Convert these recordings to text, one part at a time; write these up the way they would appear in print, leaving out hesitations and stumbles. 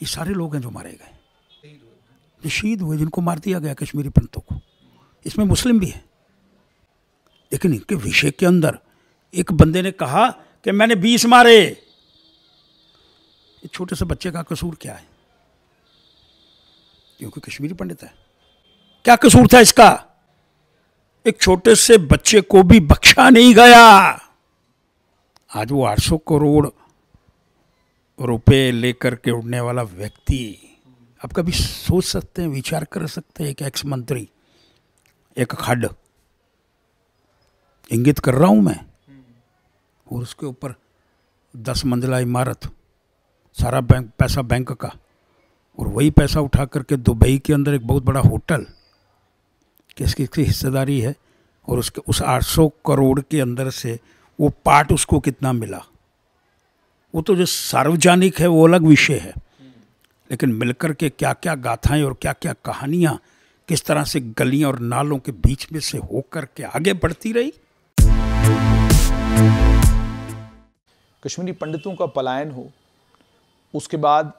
ये सारे लोग हैं जो मारे गए, जो शहीद हुए, जिनको मार दिया गया कश्मीरी पंडितों को। इसमें मुस्लिम भी है, लेकिन इनके विषय के अंदर एक बंदे ने कहा कि मैंने 20 मारे। एक छोटे से बच्चे का कसूर क्या है? क्योंकि कश्मीरी पंडित है, क्या कसूर था इसका? एक छोटे से बच्चे को भी बख्शा नहीं गया। आज वो 800 करोड़ रुपए लेकर के उड़ने वाला व्यक्ति, आप कभी सोच सकते हैं, विचार कर सकते हैं, एक एक्स मंत्री, एक खड्ड, इंगित कर रहा हूं मैं, और उसके ऊपर 10 मंजिला इमारत, सारा पैसा बैंक का, और वही पैसा उठा करके दुबई के अंदर एक बहुत बड़ा होटल, किसकी हिस्सेदारी है, और उसके उस 800 करोड़ के अंदर से वो पार्ट उसको कितना मिला, वो तो जो सार्वजनिक है वो अलग विषय है, लेकिन मिलकर के क्या क्या गाथाएं और क्या क्या कहानियां किस तरह से गलियों और नालों के बीच में से होकर के आगे बढ़ती रही। कश्मीरी पंडितों का पलायन हो, उसके बाद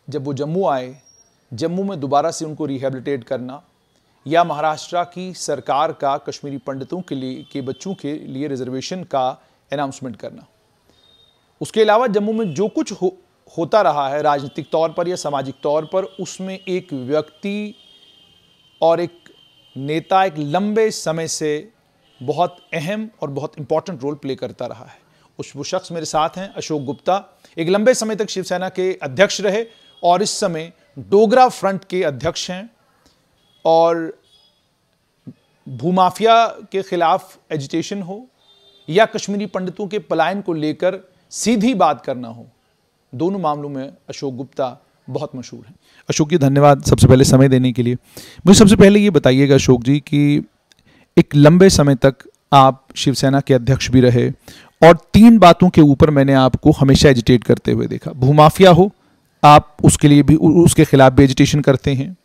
जब वो जम्मू आए, जम्मू में दोबारा से उनको रिहेबिलिटेट करना, या महाराष्ट्र की सरकार का कश्मीरी पंडितों के लिए के बच्चों के लिए रिजर्वेशन का अनाउंसमेंट करना, उसके अलावा जम्मू में जो कुछ होता रहा है राजनीतिक तौर पर या सामाजिक तौर पर, उसमें एक व्यक्ति और एक नेता एक लंबे समय से बहुत अहम और बहुत इंपॉर्टेंट रोल प्ले करता रहा है। वो शख्स मेरे साथ हैं, अशोक गुप्ता। एक लंबे समय तक शिवसेना के अध्यक्ष रहे और इस समय डोगरा फ्रंट के अध्यक्ष हैं, और भूमाफिया के खिलाफ एजिटेशन हो या कश्मीरी पंडितों के पलायन को लेकर सीधी बात करना हो, दोनों मामलों में अशोक गुप्ता बहुत मशहूर हैं। अशोक जी, धन्यवाद सबसे पहले समय देने के लिए। मुझे सबसे पहले ये बताइएगा अशोक जी कि एक लंबे समय तक आप शिवसेना के अध्यक्ष भी रहे, और 3 बातों के ऊपर मैंने आपको हमेशा एजिटेट करते हुए देखा। भूमाफिया हो, आप उसके लिए भी, उसके खिलाफ भी एजिटेशन करते हैं।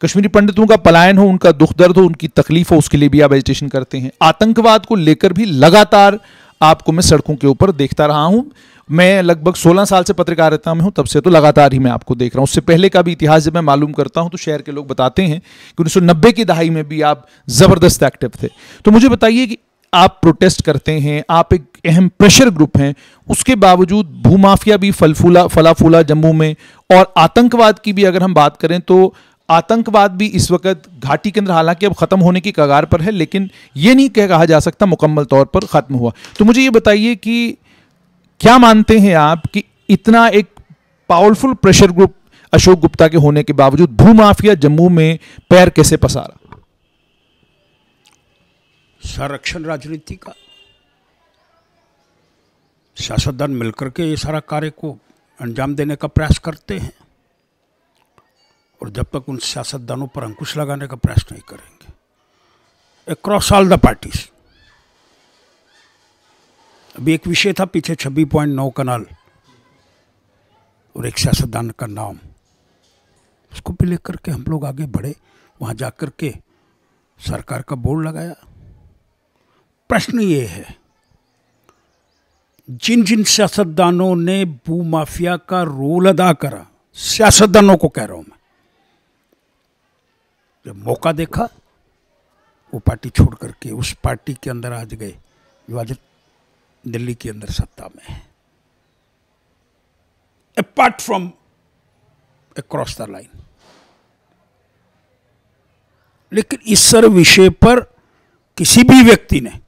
कश्मीरी पंडितों का पलायन हो, उनका दुख दर्द हो, उनकी तकलीफ हो, उसके लिए भी आप एजिटेशन करते हैं। आतंकवाद को लेकर भी लगातार आपको मैं सड़कों के ऊपर देखता रहा हूं। मैं लगभग 16 साल से पत्रकारिता में हूं, तब से तो लगातार ही मैं आपको देख रहा हूं। उससे पहले का भी इतिहास जब मैं मालूम करता हूं तो शहर के लोग बताते हैं कि 1990 की दहाई में भी आप जबरदस्त एक्टिव थे। तो मुझे बताइए कि आप प्रोटेस्ट करते हैं, आप एक अहम प्रेशर ग्रुप हैं, उसके बावजूद भूमाफिया भी फला फूला जम्मू में, और आतंकवाद की भी अगर हम बात करें तो आतंकवाद भी इस वक्त घाटी के अंदर हालांकि अब खत्म होने की कगार पर है, लेकिन यह नहीं कहा जा सकता मुकम्मल तौर पर खत्म हुआ। तो मुझे ये बताइए कि क्या मानते हैं आप कि इतना एक powerful pressure group Ashok Gupta के होने के बावजूद भूमाफिया जम्मू में पैर कैसे पसारा? संरक्षण राजनीति का सियासतदान मिलकर के ये सारा कार्य को अंजाम देने का प्रयास करते हैं, और जब तक उन सियासतदानों पर अंकुश लगाने का प्रयास नहीं करेंगे, अक्रॉस ऑल द पार्टीज। अभी एक विषय था पीछे 26.9 कनाल, और एक सियासतदान का नाम, उसको भी लेकर के हम लोग आगे बढ़े, वहाँ जाकर के सरकार का बोर्ड लगाया। प्रश्न ये है, जिन जिन सियासतदानों ने भूमाफिया का रोल अदा करा, सियासतदानों को कह रहा हूं मैं, जब मौका देखा वो पार्टी छोड़ करके उस पार्टी के अंदर आज गए जो आज दिल्ली के अंदर सत्ता में है, apart from across the line. लेकिन इस सर विषय पर किसी भी व्यक्ति ने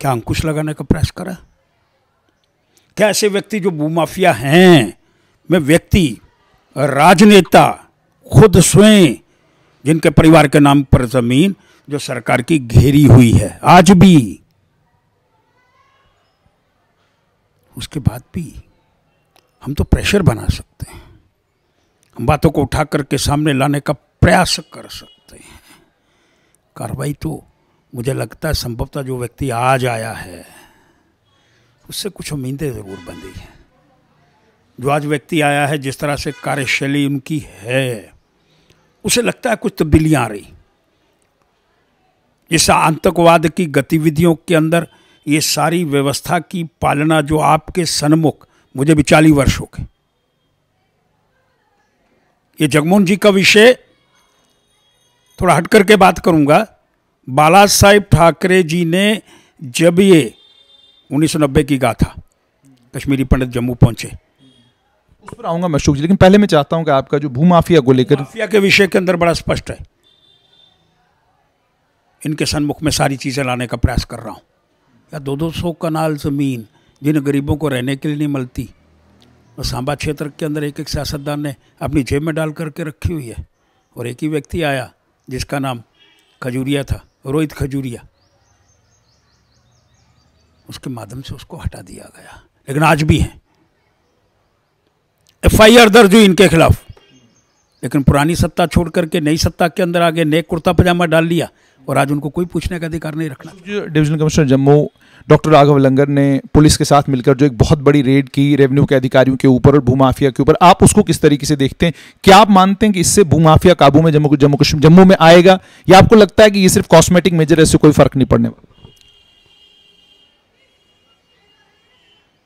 क्या अंकुश लगाने का प्रयास करा? क्या ऐसे व्यक्ति जो भूमाफिया हैं, मैं व्यक्ति, राजनेता, खुद स्वयं, जिनके परिवार के नाम पर जमीन जो सरकार की घेरी हुई है आज भी, उसके बाद भी हम तो प्रेशर बना सकते हैं, हम बातों को उठा करके सामने लाने का प्रयास कर सकते हैं। कार्रवाई तो मुझे लगता है संभवतः जो व्यक्ति आज आया है उससे कुछ उम्मीदें ज़रूर बंधी हैं। जो आज व्यक्ति आया है, जिस तरह से कार्यशैली उनकी है, उसे लगता है कुछ तब्दीलियां आ रही। इस आतंकवाद की गतिविधियों के अंदर ये सारी व्यवस्था की पालना जो आपके सन्मुख, मुझे भी 40 वर्ष हो गए, ये जगमोहन जी का विषय थोड़ा हट करके बात करूंगा। बाला साहेब ठाकरे जी ने जब ये 1990 की गाथा कश्मीरी पंडित जम्मू पहुंचे, उस पर आऊंगा मैं अशोक जी, लेकिन पहले मैं चाहता हूं कि आपका जो भूमाफिया को लेकर, माफिया के विषय के अंदर बड़ा स्पष्ट है। इनके सन्मुख में सारी चीज़ें लाने का प्रयास कर रहा हूँ। या 200 कनाल ज़मीन जिन गरीबों को रहने के लिए नहीं मिलती, और सांबा क्षेत्र के अंदर एक एक सियासतदान ने अपनी जेब में डाल करके रखी हुई है। और एक ही व्यक्ति आया जिसका नाम खजूरिया था, रोहित खजूरिया, उसके माध्यम से उसको हटा दिया गया। लेकिन आज भी है FIR दर्ज हुई इनके खिलाफ, लेकिन पुरानी सत्ता छोड़ करके नई सत्ता के अंदर आगे नेक कुर्ता पजामा डाल लिया और आज उनको कोई पूछने का अधिकार नहीं रखना। Divisional commissioner Jammu doctor Raghav Langer ने पुलिस के साथ मिलकर जो एक बहुत बड़ी रेड की रेवेन्यू के अधिकारियों के ऊपर और भूमाफिया के ऊपर, आप उसको किस तरीके से देखते हैं? क्या आप मानते हैं कि इससे भूमाफिया काबू में जम्मू में आएगा, या आपको लगता है कि ये सिर्फ कॉस्मेटिक मेजर है, इससे कोई फर्क नहीं पड़ने वाला?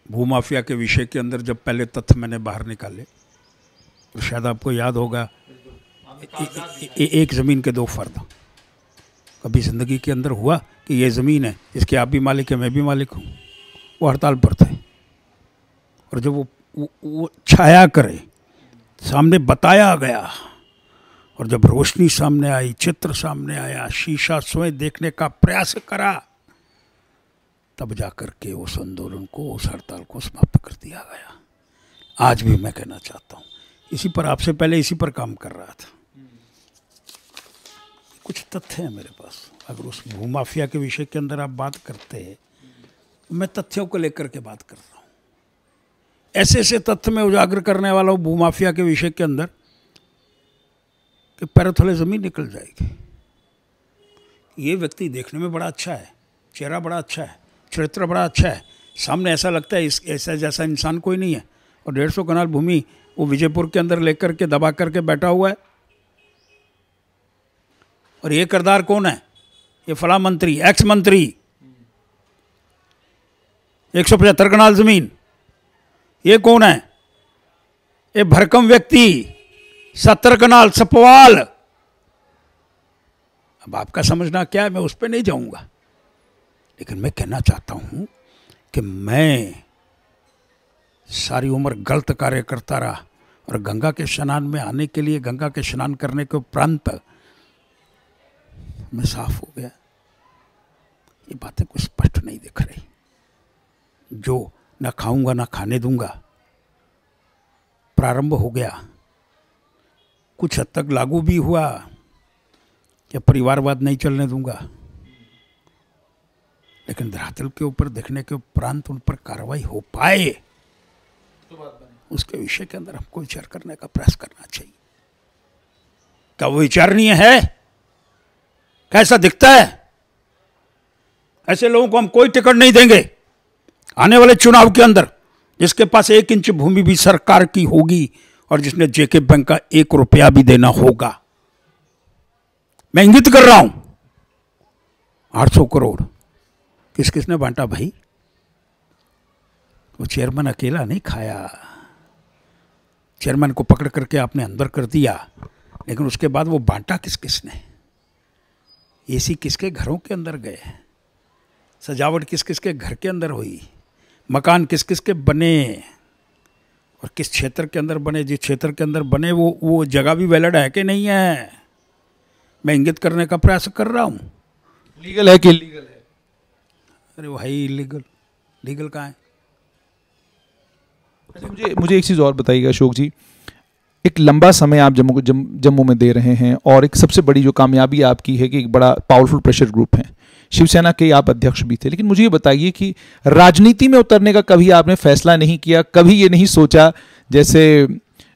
भूमाफिया के विषय के अंदर जब पहले तथ्य मैंने बाहर निकाले तो शायद आपको याद होगा, एक ज़मीन के दो फर्द। कभी ज़िंदगी के अंदर हुआ कि ये ज़मीन है, इसके आप भी मालिक है, मैं भी मालिक हूँ। वो हड़ताल पर थे, और जब वो छाया करे, सामने बताया गया, और जब रोशनी सामने आई, चित्र सामने आया, शीशा स्वयं देखने का प्रयास करा, तब जाकर के उस आंदोलन को, उस हड़ताल को समाप्त कर दिया गया। आज भी मैं कहना चाहता हूँ, इसी पर आपसे पहले इसी पर काम कर रहा था। कुछ तथ्य हैं मेरे पास। अगर उस भूमाफिया के विषय के अंदर आप बात करते हैं, तो मैं तथ्यों को लेकर के बात कर रहा हूँ। ऐसे ऐसे तथ्य में उजागर करने वाला हूँ भूमाफिया के विषय के अंदर कि पैरों तले ज़मीन निकल जाएगी। ये व्यक्ति देखने में बड़ा अच्छा है, चेहरा बड़ा अच्छा है, चरित्र बड़ा अच्छा है, सामने ऐसा लगता है ऐसा जैसा इंसान कोई नहीं है, और 150 कनाल भूमि वो विजयपुर के अंदर लेकर के दबा करके बैठा हुआ है। और ये किरदार कौन है? ये फला मंत्री, एक्स मंत्री, 175 कनाल जमीन, ये कौन है? ये भरकम व्यक्ति, 70 कनाल सपवाल। अब आपका समझना क्या है, मैं उस पर नहीं जाऊंगा, लेकिन मैं कहना चाहता हूं कि मैं सारी उम्र गलत कार्य करता रहा, और गंगा के स्नान में आने के लिए, गंगा के स्नान करने के उपरांत मैं साफ हो गया। ये बातें कुछ स्पष्ट नहीं दिख रही। जो ना खाऊंगा ना खाने दूंगा प्रारंभ हो गया, कुछ हद तक लागू भी हुआ कि परिवारवाद नहीं चलने दूंगा, लेकिन धरातल के ऊपर देखने के उपरांत उन पर कार्रवाई हो पाए, उसके विषय के अंदर हमको विचार करने का प्रयास करना चाहिए। क्या वो विचारणीय है? कैसा दिखता है? ऐसे लोगों को हम कोई टिकट नहीं देंगे आने वाले चुनाव के अंदर, जिसके पास 1 इंच भूमि भी सरकार की होगी और जिसने जेके बैंक का 1 रुपया भी देना होगा। मैं इंगित कर रहा हूं, 800 करोड़ किस किसने बांटा भाई? वो चेयरमैन अकेला नहीं खाया। चेयरमैन को पकड़ करके आपने अंदर कर दिया, लेकिन उसके बाद वो बांटा किस किसने? एसी किसके घरों के अंदर गए? सजावट किस किस के घर के अंदर हुई? मकान किस किस के बने और किस क्षेत्र के अंदर बने? जिस क्षेत्र के अंदर बने वो जगह भी वैलिड है कि नहीं है, मैं इंगित करने का प्रयास कर रहा हूँ। लीगल है कि इलीगल है? अरे भाई इलीगल, लीगल कहाँ है? मुझे एक चीज़ और बताइएगा अशोक जी, एक लंबा समय आप जम्मू में दे रहे हैं, और एक सबसे बड़ी जो कामयाबी आपकी है कि एक बड़ा पावरफुल प्रेशर ग्रुप है, शिवसेना के आप अध्यक्ष भी थे। लेकिन मुझे ये बताइए कि राजनीति में उतरने का कभी आपने फैसला नहीं किया? कभी ये नहीं सोचा, जैसे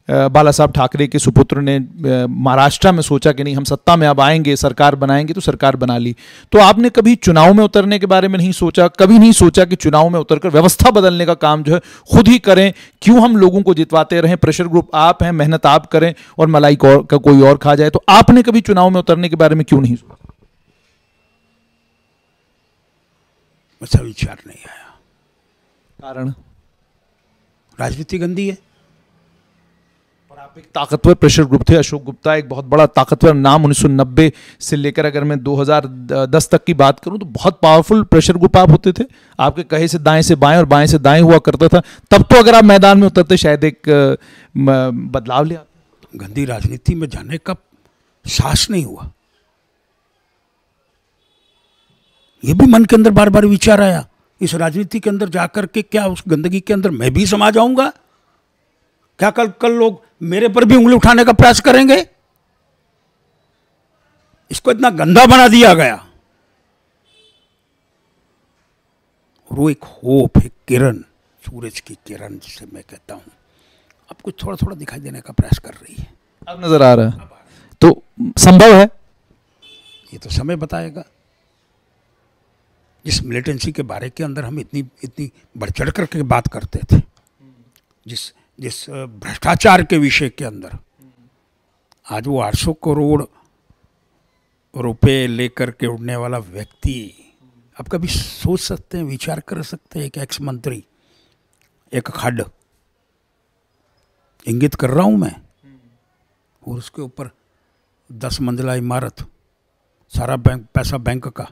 बाला साहब ठाकरे के सुपुत्र ने महाराष्ट्र में सोचा कि नहीं हम सत्ता में अब आएंगे, सरकार बनाएंगे, तो सरकार बना ली। तो आपने कभी चुनाव में उतरने के बारे में नहीं सोचा? कभी नहीं सोचा कि चुनाव में उतरकर व्यवस्था बदलने का काम जो है खुद ही करें? क्यों हम लोगों को जितवाते रहें? प्रेशर ग्रुप आप हैं, मेहनत आप करें और मलाई का कोई और खा जाए। तो आपने कभी चुनाव में उतरने के बारे में क्यों नहीं सोचा? अच्छा विचार नहीं आया। कारण? राजनीति गंदी है। और आप एक ताकतवर प्रेशर ग्रुप थे। अशोक गुप्ता एक बहुत बड़ा ताकतवर नाम, 1990 से लेकर अगर मैं 2010 तक की बात करूं तो बहुत पावरफुल प्रेशर ग्रुप आप होते थे। आपके कहे से बाएं और बाएं से दाएं हुआ करता था। तब तो अगर आप मैदान में उतरते शायद एक बदलाव ले आते। गंदी राजनीति में जाने का साहस नहीं हुआ। ये भी मन के अंदर बार बार विचार आया, इस राजनीति के अंदर जाकर के क्या उस गंदगी के अंदर मैं भी समा जाऊंगा? क्या कल लोग मेरे पर भी उंगली उठाने का प्रयास करेंगे? इसको इतना गंदा बना दिया गया। और वो एक होप, एक किरण, सूरज की किरण जिसे मैं कहता हूं, अब कुछ थोड़ा थोड़ा दिखाई देने का प्रयास कर रही है। अब नजर आ रहा है तो संभव है, ये तो समय बताएगा। जिस मिलिटेंसी के बारे के अंदर हम इतनी बढ़ चढ़ करके बात करते थे, जिस भ्रष्टाचार के विषय के अंदर, आज वो 800 करोड़ रुपए लेकर के उड़ने वाला व्यक्ति, अब कभी सोच सकते हैं, विचार कर सकते हैं? एक एक्स मंत्री, एक खड्ड, इंगित कर रहा हूं मैं, और उसके ऊपर 10 मंजिला इमारत, सारा पैसा बैंक का,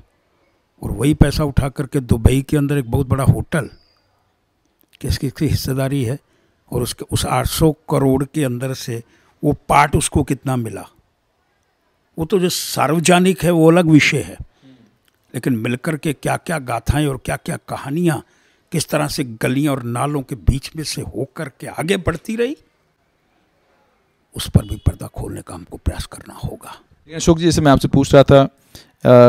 और वही पैसा उठा करके दुबई के अंदर एक बहुत बड़ा होटल, किसकी हिस्सेदारी है? और उसके उस 800 करोड़ के अंदर से वो पार्ट उसको कितना मिला? वो तो जो सार्वजनिक है वो अलग विषय है, लेकिन मिलकर के क्या क्या गाथाएं और क्या क्या कहानियां किस तरह से गलियों और नालों के बीच में से होकर के आगे बढ़ती रही, उस पर भी पर्दा खोलने का हमको प्रयास करना होगा। अशोक जी, जैसे मैं आपसे पूछ रहा था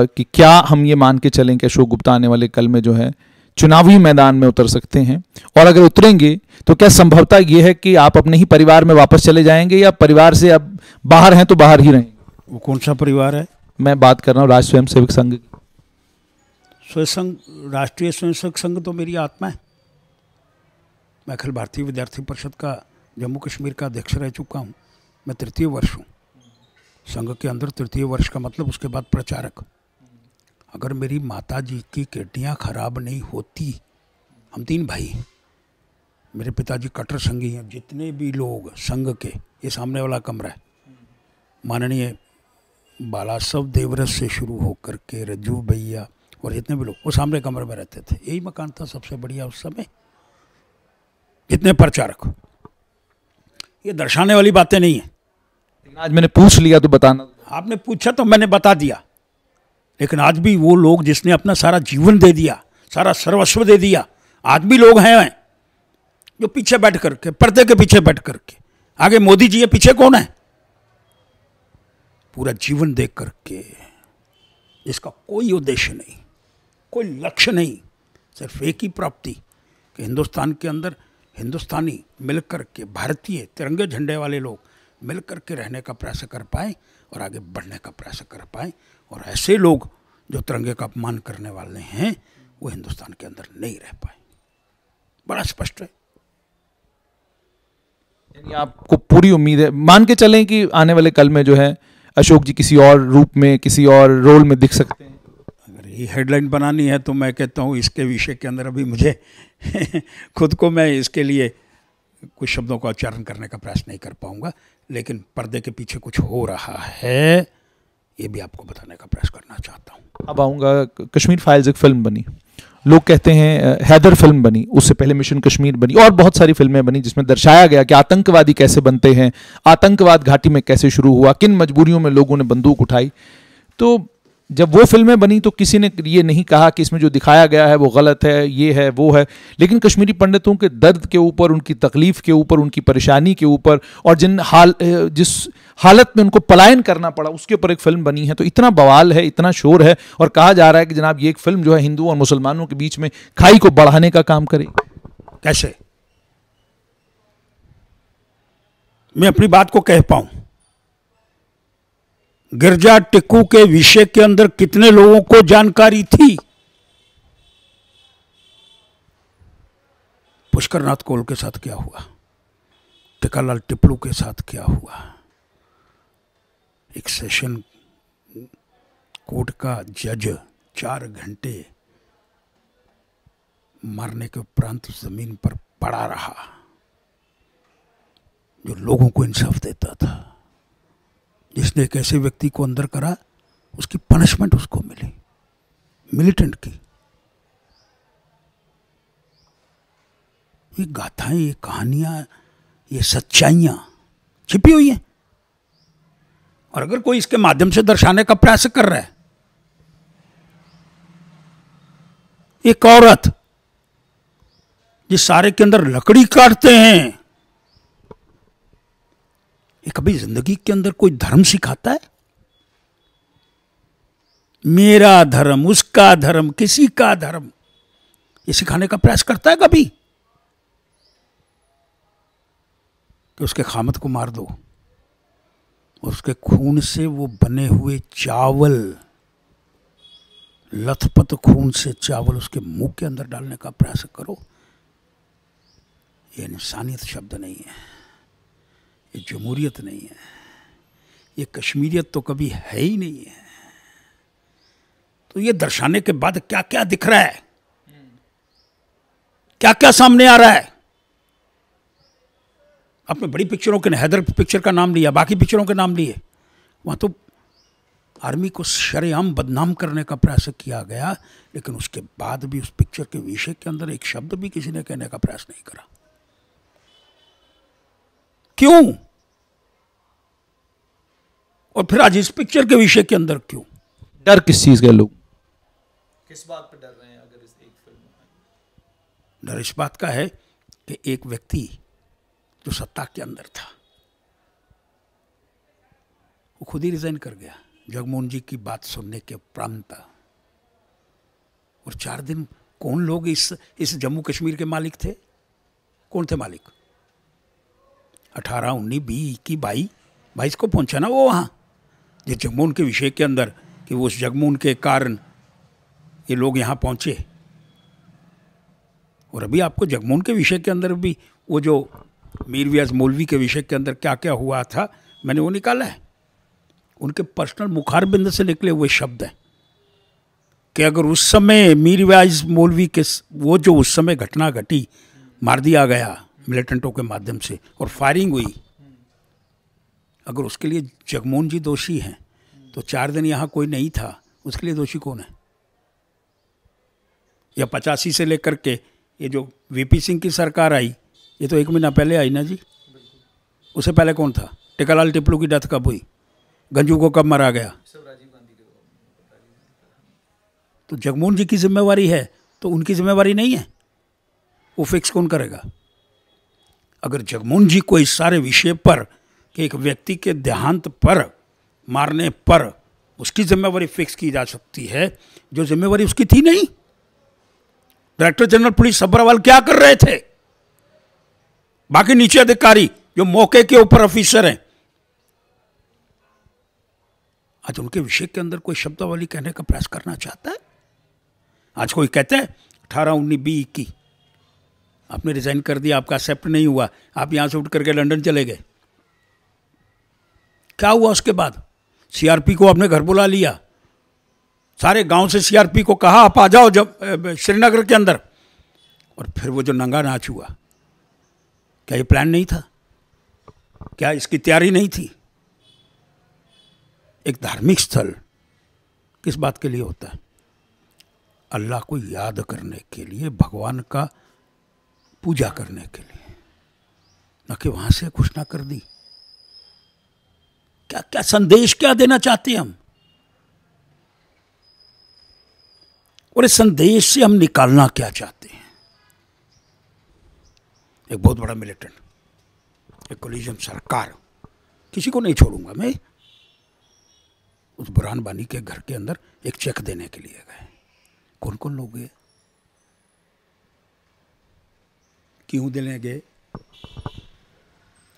कि क्या हम ये मान के चलें कि अशोक गुप्ता आने वाले कल में जो है चुनावी मैदान में उतर सकते हैं, और अगर उतरेंगे तो क्या संभवता ये है कि आप अपने ही परिवार में वापस चले जाएंगे, या परिवार से अब बाहर हैं तो बाहर ही रहेंगे? वो कौन सा परिवार है? मैं बात कर रहा हूँ राष्ट्रीय स्वयंसेवक संघ की। राष्ट्रीय स्वयंसेवक संघ तो मेरी आत्मा है। मैं अखिल भारतीय विद्यार्थी परिषद का जम्मू कश्मीर का अध्यक्ष रह चुका हूँ। मैं 3य वर्ष हूँ संघ के अंदर। 3य वर्ष का मतलब उसके बाद प्रचारक। अगर मेरी माता जी की किडनियाँ खराब नहीं होती, हम 3 भाई, मेरे पिताजी कट्टर संघी हैं, जितने भी लोग संघ के, ये सामने वाला कमरा है, माननीय बालासव देवरस से शुरू होकर के रज्जू भैया और जितने भी लोग वो सामने कमरे में रहते थे। यही मकान था सबसे बढ़िया उस समय। जितने प्रचारक, ये दर्शाने वाली बातें नहीं है। आज मैंने पूछ लिया तो बताना। आपने पूछा तो मैंने बता दिया, लेकिन आज भी वो लोग जिसने अपना सारा जीवन दे दिया, सारा सर्वस्व दे दिया, आज भी लोग हैं जो पीछे बैठ करके, पर्दे के पीछे बैठ करके, आगे मोदी जी है, पीछे कौन है? पूरा जीवन दे करके, इसका कोई उद्देश्य नहीं, कोई लक्ष्य नहीं, सिर्फ एक ही प्राप्ति कि हिंदुस्तान के अंदर हिंदुस्तानी मिलकर के, भारतीय तिरंगे झंडे वाले लोग मिलकर के रहने का प्रयास कर पाए और आगे बढ़ने का प्रयास कर पाए। और ऐसे लोग जो तिरंगे का अपमान करने वाले हैं वो हिंदुस्तान के अंदर नहीं रह पाए। बड़ा स्पष्ट है। यानी आपको पूरी उम्मीद है, मान के चलें कि आने वाले कल में जो है अशोक जी किसी और रूप में, किसी और रोल में दिख सकते हैं? अगर ये हेडलाइन बनानी है तो मैं कहता हूँ इसके विषय के अंदर अभी मुझे खुद को मैं इसके लिए कुछ शब्दों का उच्चारण करने का प्रयास नहीं कर पाऊंगा, लेकिन पर्दे के पीछे कुछ हो रहा है, ये भी आपको बताने का प्रयास करना चाहता हूँ। अब आऊँगा, कश्मीर फाइल्स एक फिल्म बनी, लोग कहते हैं हैदर फिल्म बनी, उससे पहले मिशन कश्मीर बनी, और बहुत सारी फिल्में बनी जिसमें दर्शाया गया कि आतंकवादी कैसे बनते हैं, आतंकवाद घाटी में कैसे शुरू हुआ, किन मजबूरियों में लोगों ने बंदूक उठाई। तो जब वो फिल्में बनी तो किसी ने ये नहीं कहा कि इसमें जो दिखाया गया है वो गलत है, ये है वो है, लेकिन कश्मीरी पंडितों के दर्द के ऊपर, उनकी तकलीफ के ऊपर, उनकी परेशानी के ऊपर, और जिस हालत में उनको पलायन करना पड़ा उसके ऊपर एक फिल्म बनी है। तो इतना बवाल है, इतना शोर है, और कहा जा रहा है कि जनाब ये एक फिल्म जो है हिंदुओं और मुसलमानों के बीच में खाई को बढ़ाने का काम करेगी। कैसे मैं अपनी बात को कह पाऊं? गिरजा टिक्कू के विषय के अंदर कितने लोगों को जानकारी थी? पुष्कर नाथ कौल के साथ क्या हुआ, टिक्कालाल टिपलू के साथ क्या हुआ, एक सेशन कोर्ट का जज 4 घंटे मारने के उपरांत जमीन पर पड़ा रहा, जो लोगों को इंसाफ देता था। जिसने एक ऐसे व्यक्ति को अंदर करा, उसकी पनिशमेंट उसको मिली, मिलिटेंट की। ये गाथाएं, ये कहानियां, ये सच्चाइयां छिपी हुई हैं। और अगर कोई इसके माध्यम से दर्शाने का प्रयास कर रहा है, एक औरत जिस सारे के अंदर लकड़ी काटते हैं, ये कभी जिंदगी के अंदर कोई धर्म सिखाता है? मेरा धर्म, उसका धर्म, किसी का धर्म, ये सिखाने का प्रयास करता है कभी? कि उसके खामद को मार दो और उसके खून से वो बने हुए चावल, लथपथ खून से चावल उसके मुंह के अंदर डालने का प्रयास करो। ये इंसानियत शब्द नहीं है, ये जमहूरियत नहीं है, ये कश्मीरियत तो कभी है ही नहीं है। तो ये दर्शाने के बाद क्या क्या दिख रहा है, क्या क्या सामने आ रहा है? आपने बड़ी पिक्चरों के, हैदर पिक्चर का नाम लिया, बाकी पिक्चरों के नाम लिए, वहां तो आर्मी को शरेआम बदनाम करने का प्रयास किया गया, लेकिन उसके बाद भी उस पिक्चर के विषय के अंदर एक शब्द भी किसी ने कहने का प्रयास नहीं करा। क्यों? और फिर आज इस पिक्चर के विषय के अंदर क्यों? डर किस चीज का? लोग किस बात पे डर रहे हैं? अगर इस एक फिल्म में डर इस बात का है कि एक व्यक्ति जो सत्ता के अंदर था, वो खुद ही रिजाइन कर गया जगमोहन जी की बात सुनने के उपरांत। और 4 दिन कौन लोग इस जम्मू कश्मीर के मालिक थे? कौन थे मालिक? 18, 19, 20, 21, 22 को पहुंचा ना वो वहां, जो जगमोहन के विषय के अंदर, कि वो उस जगमोहन के कारण ये लोग यहां पहुंचे। और अभी आपको जगमोहन के विषय के अंदर भी वो जो मीर व्यास मौलवी के विषय के अंदर क्या क्या हुआ था, मैंने वो निकाला है। उनके पर्सनल मुखारबिंद से निकले हुए शब्द हैं कि अगर उस समय मीर व्यास मौलवी के वो जो उस समय घटना घटी, मार दिया गया मिलिटेंटों के माध्यम से और फायरिंग हुई, अगर उसके लिए जगमोहन जी दोषी हैं, तो 4 दिन यहाँ कोई नहीं था, उसके लिए दोषी कौन है? या 85 से लेकर के ये जो वीपी सिंह की सरकार आई, ये तो 1 महीना पहले आई ना जी। उससे पहले कौन था? टिकालाल टिपलू की डेथ कब हुई? गंजू को कब मारा गया? तो जगमोहन जी की जिम्मेवारी है, तो उनकी जिम्मेवारी नहीं है? वो फिक्स कौन करेगा? अगर जगमोहन जी को इस सारे विषय पर कि एक व्यक्ति के देहांत पर, मारने पर उसकी जिम्मेवारी फिक्स की जा सकती है, जो जिम्मेवारी उसकी थी नहीं। डायरेक्टर जनरल पुलिस सब्बरवाल क्या कर रहे थे? बाकी नीचे अधिकारी जो मौके के ऊपर ऑफिसर हैं, आज उनके विषय के अंदर कोई शब्दावली कहने का प्रयास करना चाहता है? आज कोई कहता है 18, 19, 20, 21 आपने रिजाइन कर दिया, आपका एक्सेप्ट नहीं हुआ, आप यहां से उठ करके लंदन चले गए। क्या हुआ उसके बाद? सीआरपी को आपने घर बुला लिया, सारे गांव से सीआरपी को कहा आप आ जाओ जब श्रीनगर के अंदर, और फिर वो जो नंगा नाच हुआ, क्या ये प्लान नहीं था? क्या इसकी तैयारी नहीं थी? एक धार्मिक स्थल किस बात के लिए होता है? अल्लाह को याद करने के लिए, भगवान का पूजा करने के लिए, न कि वहां से घोषणा कर दी। क्या क्या संदेश क्या देना चाहते हैं हम, और इस संदेश से हम निकालना क्या चाहते हैं? एक बहुत बड़ा मिलिटेंट, एक कोलिजन सरकार, किसी को नहीं छोड़ूंगा मैं, उस बुरहान वानी के घर के अंदर एक चेक देने के लिए गए। कौन कौन लोग गए? क्यों देने गए?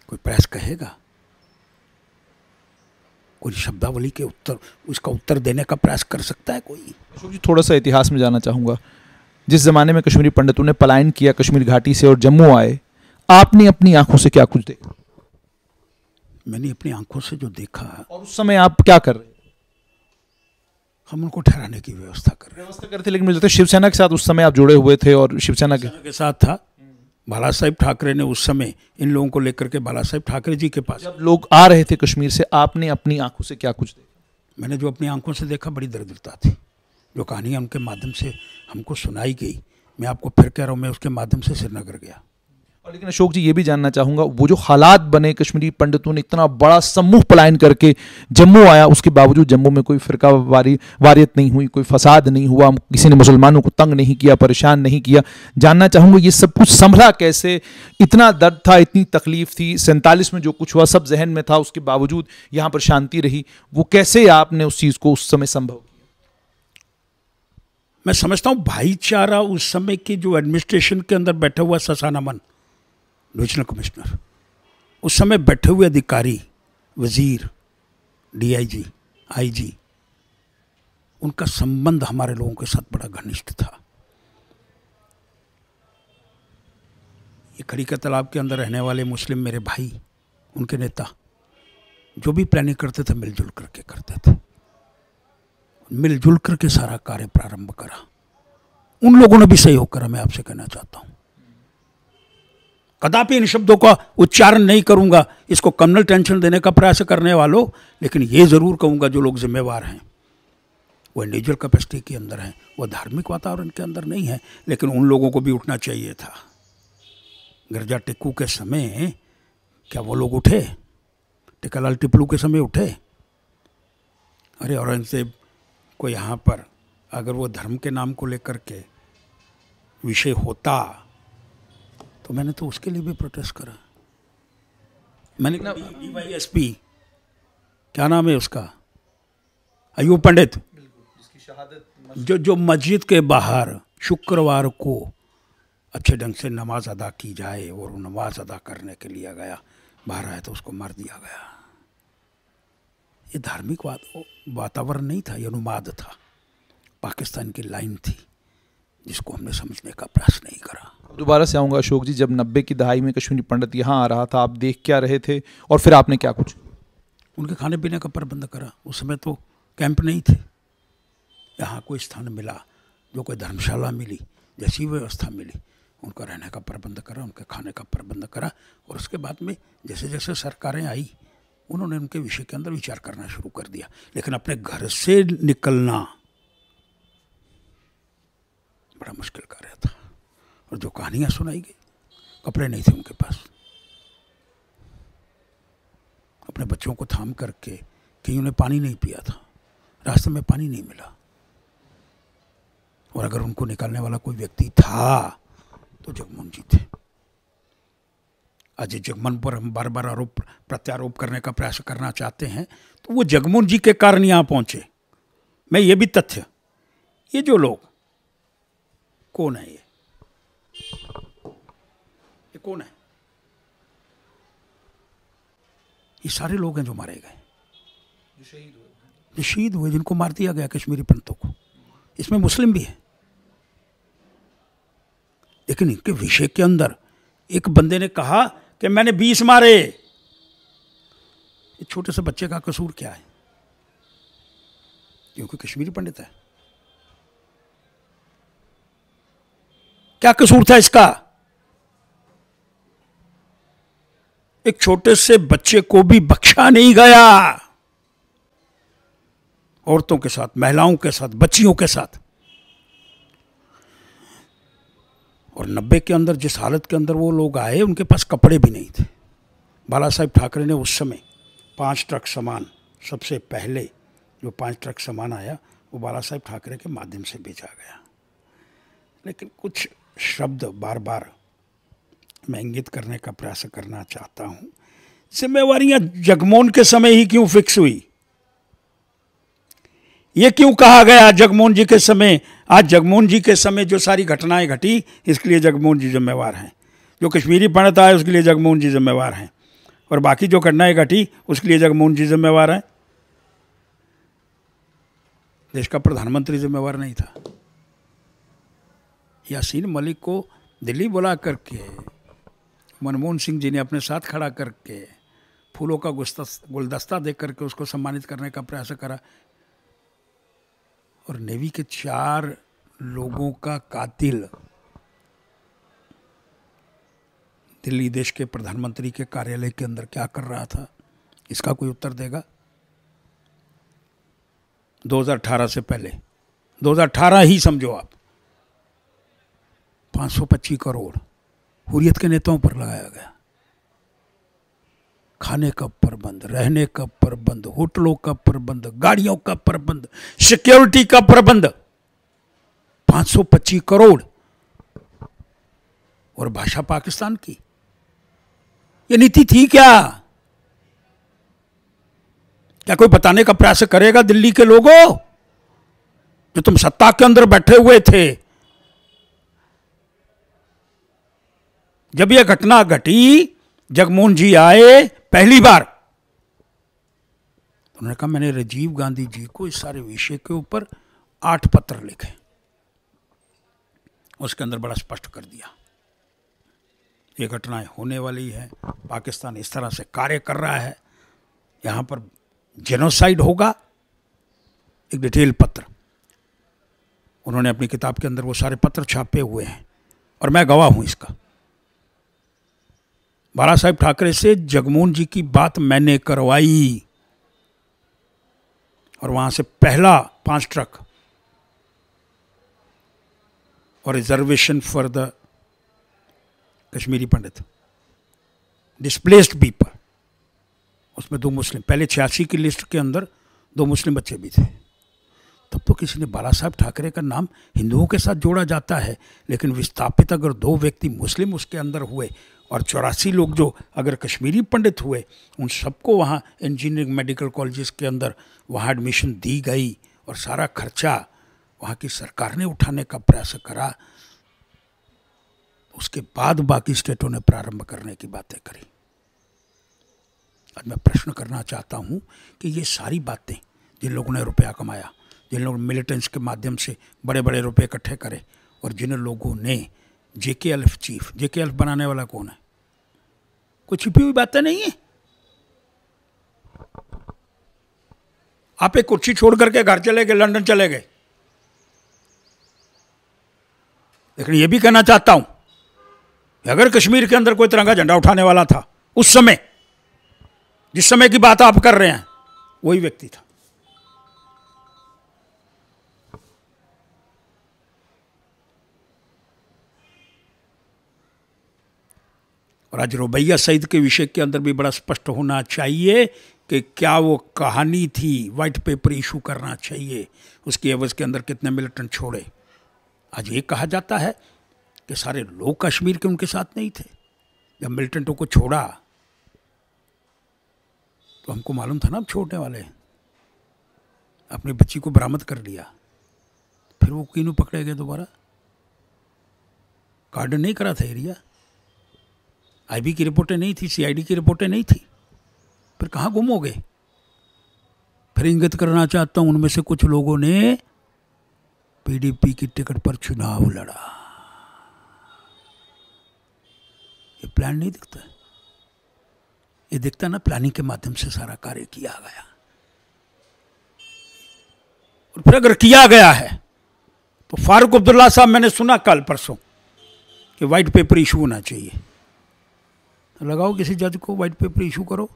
कोई प्रयास कहेगा? कोई शब्दावली के उत्तर, उसका उत्तर देने का प्रयास कर सकता है कोई? अशोक जी, थोड़ा सा इतिहास में जाना चाहूँगा। जिस ज़माने में कश्मीरी पंडितों ने पलायन किया कश्मीर घाटी से और जम्मू आए, आपने अपनी आंखों से क्या कुछ देखा? मैंने अपनी आंखों से जो देखा, और उस समय आप क्या कर रहे? हम उनको ठहराने की व्यवस्था कर रहे थे, लेकिन मुझे लगता है शिवसेना के साथ उस समय आप जुड़े हुए थे और शिवसेना के साथ था। बाला साहेब ठाकरे ने उस समय इन लोगों को लेकर के बाला साहेब ठाकरे जी के पास, जब लोग आ रहे थे कश्मीर से, आपने अपनी आंखों से क्या कुछ देखा? मैंने जो अपनी आंखों से देखा बड़ी दर्दता थी। जो कहानियाँ उनके माध्यम से हमको सुनाई गई, मैं आपको फिर कह रहा हूँ, मैं उसके माध्यम से श्रीनगर गया। और लेकिन अशोक जी, ये भी जानना चाहूंगा, वो जो हालात बने, कश्मीरी पंडितों ने इतना बड़ा समूह पलायन करके जम्मू आया, उसके बावजूद जम्मू में कोई फिरका वारियत नहीं हुई, कोई फसाद नहीं हुआ, किसी ने मुसलमानों को तंग नहीं किया, परेशान नहीं किया। जानना चाहूंगा ये सब कुछ संभला कैसे? इतना दर्द था, इतनी तकलीफ थी, 47 में जो कुछ हुआ सब जहन में था, उसके बावजूद यहाँ पर शांति रही। वो कैसे आपने उस चीज़ को उस समय संभव किया? मैं समझता हूँ भाईचारा, उस समय की जो एडमिनिस्ट्रेशन के अंदर बैठा हुआ ससानामन डिविजनल कमिश्नर, उस समय बैठे हुए अधिकारी, वजीर, डीआईजी, आईजी, उनका संबंध हमारे लोगों के साथ बड़ा घनिष्ठ था। ये खड़ी का तालाब के अंदर रहने वाले मुस्लिम मेरे भाई, उनके नेता, जो भी प्लानिंग करते थे मिलजुल करके करते थे, मिलजुल करके सारा कार्य प्रारंभ करा। उन लोगों ने भी सहयोग करा। मैं आपसे कहना चाहता हूं, कदापि इन शब्दों का उच्चारण नहीं करूंगा, इसको कम्युनल टेंशन देने का प्रयास करने वालों, लेकिन ये जरूर कहूंगा जो लोग जिम्मेवार हैं वो इंडिविजुअल कैपेसिटी के अंदर हैं, वो धार्मिक वातावरण के अंदर नहीं है, लेकिन उन लोगों को भी उठना चाहिए था। गिरजा टिक्कू के समय क्या वो लोग उठे? टिक्कालाल टिपलू के समय उठे? अरे औरंगजेब को यहाँ पर अगर वो धर्म के नाम को लेकर के विषय होता तो मैंने तो उसके लिए भी प्रोटेस्ट करा। मैंने DYSP, क्या नाम है उसका, अयूब पंडित, जो मस्जिद के बाहर शुक्रवार को अच्छे ढंग से नमाज अदा की जाए, और नमाज अदा करने के लिए गया, बाहर आया तो उसको मार दिया गया। ये धार्मिक वातावरण नहीं था, ये अनुवाद था, पाकिस्तान की लाइन थी, जिसको हमने समझने का प्रयास नहीं करा। दोबारा से आऊँगा अशोक जी, जब 90 की दहाई में कश्मीरी पंडित यहाँ आ रहा था, आप देख क्या रहे थे और फिर आपने क्या कुछ? उनके खाने पीने का प्रबंध करा। उस समय तो कैंप नहीं थे, यहाँ कोई स्थान मिला, जो कोई धर्मशाला मिली, जैसी व्यवस्था मिली, उनका रहने का प्रबंध करा, उनके खाने का प्रबंध करा। और उसके बाद में जैसे जैसे सरकारें आई, उन्होंने उनके विषय के अंदर विचार करना शुरू कर दिया। लेकिन अपने घर से निकलना बड़ा मुश्किल कार्य था। और जो कहानियां सुनाई गई, कपड़े नहीं थे उनके पास, अपने बच्चों को थाम करके, कहीं उन्हें पानी नहीं पिया था, रास्ते में पानी नहीं मिला, और अगर उनको निकालने वाला कोई व्यक्ति था तो जगमोहन जी थे। आज जगमोहन पर हम बार बार आरोप प्रत्यारोप करने का प्रयास करना चाहते हैं, तो वो जगमोहन जी के कारण यहाँ पहुंचे। मैं ये भी तथ्य, ये जो लोग कौन है, ये कौन है? ये सारे लोग हैं जो मारे गए, जो शहीद हुए, जिनको मार दिया गया कश्मीरी पंडितों को। इसमें मुस्लिम भी है, लेकिन इनके विषय के अंदर एक बंदे ने कहा कि मैंने 20 मारे। इस छोटे से बच्चे का कसूर क्या है? क्योंकि कश्मीरी पंडित है, क्या कसूर था इसका? एक छोटे से बच्चे को भी बख्शा नहीं गया, औरतों के साथ, महिलाओं के साथ, बच्चियों के साथ। और 90 के अंदर जिस हालत के अंदर वो लोग आए, उनके पास कपड़े भी नहीं थे। बाला साहेब ठाकरे ने उस समय 5 ट्रक सामान, सबसे पहले जो 5 ट्रक सामान आया वो बाला साहेब ठाकरे के माध्यम से भेजा गया। लेकिन कुछ शब्द बार बार मैं इंगित करने का प्रयास करना चाहता हूँ। जिम्मेवारियां जगमोहन के समय ही क्यों फिक्स हुई? ये क्यों कहा गया जगमोहन जी के समय? आज जगमोहन जी के समय जो सारी घटनाएं घटी, इसके लिए जगमोहन जी जिम्मेवार हैं। जो कश्मीरी पंडित आए उसके लिए जगमोहन जी जिम्मेवार हैं, और बाकी जो घटनाएं घटी उसके लिए जगमोहन जी जिम्मेवार हैं। देश का प्रधानमंत्री जिम्मेवार नहीं था। यासीन मलिक को दिल्ली बुला करके मनमोहन सिंह जी ने अपने साथ खड़ा करके फूलों का गुलदस्ता दे करके उसको सम्मानित करने का प्रयास करा, और नेवी के 4 लोगों का कातिल दिल्ली देश के प्रधानमंत्री के कार्यालय के अंदर क्या कर रहा था, इसका कोई उत्तर देगा? 2018 से पहले, 2018 ही समझो आप, 525 करोड़ हुर्रियत के नेताओं पर लगाया गया। खाने का प्रबंध, रहने का प्रबंध, होटलों का प्रबंध, गाड़ियों का प्रबंध, सिक्योरिटी का प्रबंध, 525 करोड़। और भाषा पाकिस्तान की। ये नीति थी क्या? क्या कोई बताने का प्रयास करेगा दिल्ली के लोगों, जो तुम सत्ता के अंदर बैठे हुए थे? जब यह घटना घटी, जगमोहन जी आए पहली बार, उन्होंने कहा मैंने राजीव गांधी जी को इस सारे विषय के ऊपर 8 पत्र लिखे। उसके अंदर बड़ा स्पष्ट कर दिया ये घटनाएं होने वाली है, पाकिस्तान इस तरह से कार्य कर रहा है, यहां पर जेनोसाइड होगा। एक डिटेल पत्र उन्होंने अपनी किताब के अंदर वो सारे पत्र छापे हुए हैं और मैं गवाह हूं इसका। बाला साहेब ठाकरे से जगमोहन जी की बात मैंने करवाई और वहां से पहला 5 ट्रक और reservation for the Kashmiri Pandit, displaced people, उसमें 2 मुस्लिम, पहले 86 की लिस्ट के अंदर 2 मुस्लिम बच्चे भी थे। तब तो किसी ने बाला साहब ठाकरे का नाम हिंदुओं के साथ जोड़ा जाता है, लेकिन विस्थापित अगर 2 व्यक्ति मुस्लिम उसके अंदर हुए और 84 लोग जो अगर कश्मीरी पंडित हुए, उन सबको वहाँ इंजीनियरिंग मेडिकल कॉलेजेस के अंदर वहाँ एडमिशन दी गई और सारा खर्चा वहाँ की सरकार ने उठाने का प्रयास करा। उसके बाद बाकी स्टेटों ने प्रारंभ करने की बातें करी। आज मैं प्रश्न करना चाहता हूँ कि ये सारी बातें, जिन लोगों ने रुपया कमाया, जिन लोगों ने मिलिटेंट्स के माध्यम से बड़े बड़े रुपए इकट्ठे करे, और जिन लोगों ने JKLF चीफ, JKLF बनाने वाला कौन है? कोई छिपी हुई बातें नहीं है। आप एक कुर्सी छोड़ करके घर चले गए, लंदन चले गए, लेकिन यह भी कहना चाहता हूं कि अगर कश्मीर के अंदर कोई तिरंगा झंडा उठाने वाला था उस समय, जिस समय की बात आप कर रहे हैं, वही व्यक्ति था। और आज रुबैया सईद के विषय के अंदर भी बड़ा स्पष्ट होना चाहिए कि क्या वो कहानी थी, वाइट पेपर इशू करना चाहिए, उसकी एवज के अंदर कितने मिलिटेंट छोड़े। आज ये कहा जाता है कि सारे लोग कश्मीर के उनके साथ नहीं थे। जब मिलिटेंटों को छोड़ा तो हमको मालूम था ना अब छोड़ने वाले, अपनी बच्ची को बरामद कर लिया, फिर वो क्यों पकड़े गए दोबारा? कार्डन नहीं करा था एरिया, IB की रिपोर्टें नहीं थी, CID की रिपोर्टें नहीं थी, फिर कहाँ गुम हो गए? फिर इंगित करना चाहता हूं, उनमें से कुछ लोगों ने PDP की टिकट पर चुनाव लड़ा। ये प्लान नहीं दिखता, ये दिखता ना प्लानिंग के माध्यम से सारा कार्य किया गया। और फिर अगर किया गया है तो फारूक अब्दुल्ला साहब, मैंने सुना कल परसों कि व्हाइट पेपर इशू होना चाहिए। लगाओ किसी जज को, व्हाइट पेपर इशू करो,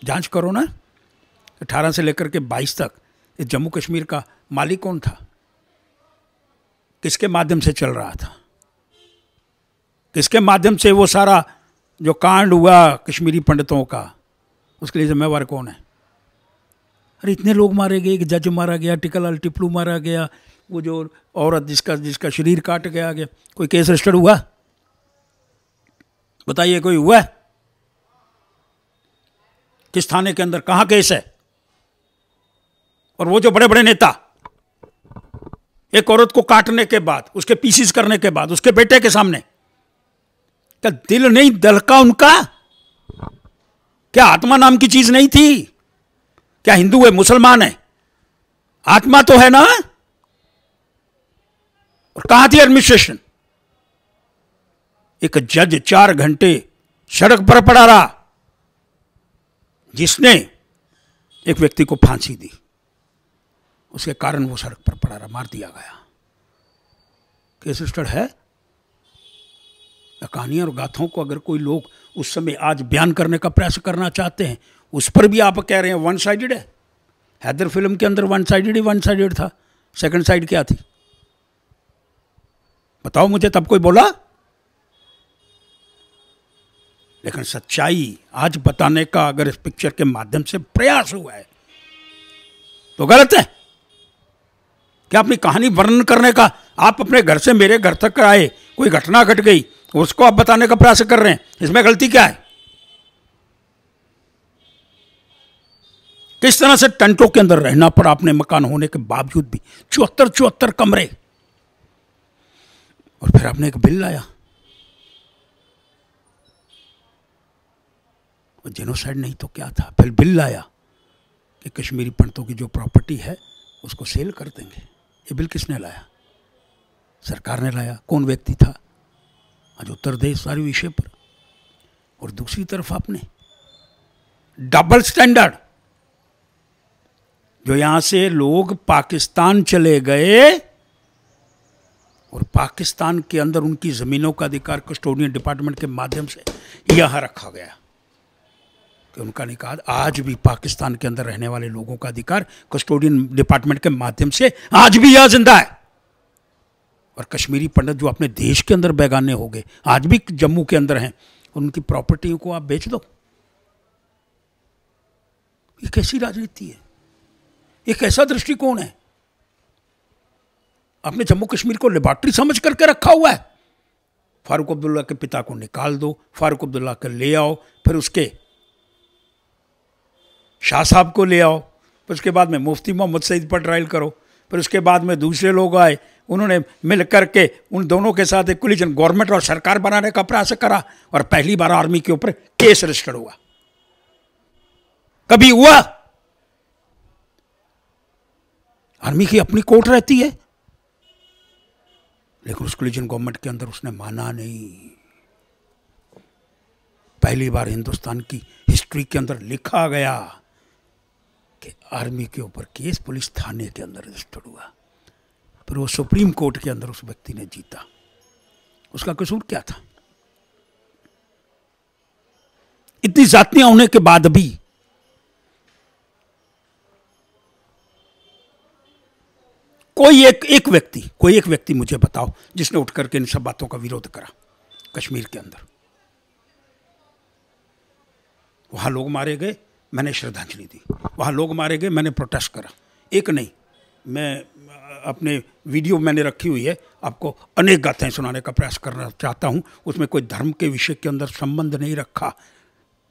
जांच करो ना। 18 से लेकर के 22 तक इस जम्मू कश्मीर का मालिक कौन था, किसके माध्यम से चल रहा था, किसके माध्यम से वो सारा जो कांड हुआ कश्मीरी पंडितों का, उसके लिए जिम्मेवार कौन है? अरे इतने लोग मारे गए, एक जज मारा गया, टिकल अल टिपलू मारा गया, वो जो औरत जिसका शरीर काट गया, कोई केस रजिस्टर्ड हुआ? बताइए, कोई हुआ है? किस थाने के अंदर, कहां केस है? और वो जो बड़े बड़े नेता, एक औरत को काटने के बाद, उसके पीसीस करने के बाद, उसके बेटे के सामने, क्या दिल नहीं दहका उनका? क्या आत्मा नाम की चीज नहीं थी? क्या हिंदू है, मुसलमान है, आत्मा तो है ना? और कहां थी एडमिनिस्ट्रेशन? एक जज 4 घंटे सड़क पर पड़ा रहा, जिसने एक व्यक्ति को फांसी दी, उसके कारण वो सड़क पर पड़ा रहा, मार दिया गया। केस रजिस्टर्ड है? कहानियाँ और गाथाओं को अगर कोई लोग उस समय आज बयान करने का प्रयास करना चाहते हैं, उस पर भी आप कह रहे हैं वन साइडेड है। हैदर फिल्म के अंदर वन साइडेड था, सेकंड साइड क्या थी बताओ मुझे, तब कोई बोला? लेकिन सच्चाई आज बताने का अगर इस पिक्चर के माध्यम से प्रयास हुआ है तो गलत है। क्या अपनी कहानी वर्णन करने का, आप अपने घर से मेरे घर तक आए, कोई घटना घट गई, उसको आप बताने का प्रयास कर रहे हैं, इसमें गलती क्या है? किस तरह से टेंटों के अंदर रहना पड़ा अपने मकान होने के बावजूद भी, 74 कमरे, और फिर आपने एक बिल लाया। जेनोसाइड नहीं तो क्या था, फिर बिल लाया कि कश्मीरी पंडितों की जो प्रॉपर्टी है उसको सेल कर देंगे। ये बिल किसने लाया? सरकार ने लाया। कौन व्यक्ति था? आज उत्तर दे सारे विषय पर। और दूसरी तरफ आपने डबल स्टैंडर्ड, जो यहां से लोग पाकिस्तान चले गए और पाकिस्तान के अंदर उनकी जमीनों का अधिकार कस्टोडियन डिपार्टमेंट के माध्यम से यहां रखा गया कि उनका निकाल, आज भी पाकिस्तान के अंदर रहने वाले लोगों का अधिकार कस्टोडियन डिपार्टमेंट के माध्यम से आज भी यह जिंदा है। और कश्मीरी पंडित जो अपने देश के अंदर बेगाने हो गए, आज भी जम्मू के अंदर हैं, उनकी प्रॉपर्टियों को आप बेच दो। ये कैसी राजनीति है? ये कैसा दृष्टिकोण है? आपने जम्मू कश्मीर को लेबॉर्ट्री समझ करके रखा हुआ है। फारूक अब्दुल्ला के पिता को निकाल दो, फारूक अब्दुल्ला को ले आओ, फिर उसके शाह साहब को ले आओ, फिर उसके बाद में मुफ्ती मोहम्मद सईद पर ट्रायल करो, फिर उसके बाद में दूसरे लोग आए, उन्होंने मिल करके उन दोनों के साथ एक कोलिजन गवर्नमेंट और सरकार बनाने का प्रयास करा, और पहली बार आर्मी के ऊपर केस रजिस्टर्ड हुआ। कभी हुआ? आर्मी की अपनी कोर्ट रहती है, लेकिन उस कोलिजन गवर्नमेंट के अंदर उसने माना नहीं। पहली बार हिंदुस्तान की हिस्ट्री के अंदर लिखा गया कि आर्मी के ऊपर केस पुलिस थाने के अंदर रजिस्टर्ड हुआ। फिर वो सुप्रीम कोर्ट के अंदर उस व्यक्ति ने जीता। उसका कसूर क्या था? इतनी जातियां होने के बाद भी कोई एक व्यक्ति मुझे बताओ जिसने उठ करके इन सब बातों का विरोध करा कश्मीर के अंदर। वहां लोग मारे गए, मैंने श्रद्धांजलि दी, वहां लोग मारे गए, मैंने प्रोटेस्ट करा। एक नहीं, मैं अपने वीडियो मैंने रखी हुई है, आपको अनेक गाथाएं सुनाने का प्रयास करना चाहता हूं। उसमें कोई धर्म के विषय के अंदर संबंध नहीं रखा,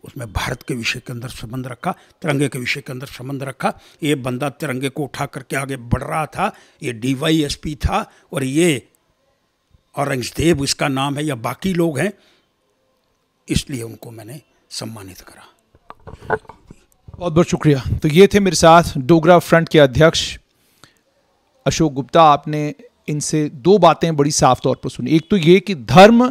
उसमें भारत के विषय के अंदर संबंध रखा, तिरंगे के विषय के अंदर संबंध रखा। ये बंदा तिरंगे को उठा करके आगे बढ़ रहा था, ये DYSP था, और ये औरंगजेब इसका नाम है, या बाकी लोग हैं, इसलिए उनको मैंने सम्मानित करा। बहुत बहुत शुक्रिया। तो ये थे मेरे साथ डोगरा फ्रंट के अध्यक्ष अशोक गुप्ता। आपने इनसे दो बातें बड़ी साफ तौर पर सुनी। एक तो ये कि धर्म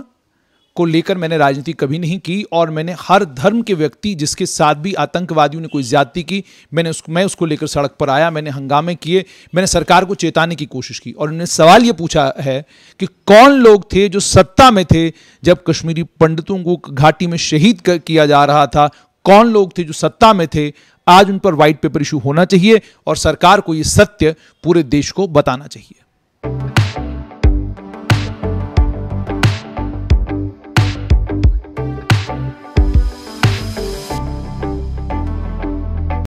को लेकर मैंने राजनीति कभी नहीं की, और मैंने हर धर्म के व्यक्ति जिसके साथ भी आतंकवादियों ने कोई ज्यादती की, मैं उसको लेकर सड़क पर आया, मैंने हंगामे किए, मैंने सरकार को चेताने की कोशिश की। और उन्होंने सवाल ये पूछा है कि कौन लोग थे जो सत्ता में थे जब कश्मीरी पंडितों को घाटी में शहीद किया जा रहा था, कौन लोग थे जो सत्ता में थे। आज उन पर व्हाइट पेपर इशू होना चाहिए और सरकार को यह सत्य पूरे देश को बताना चाहिए।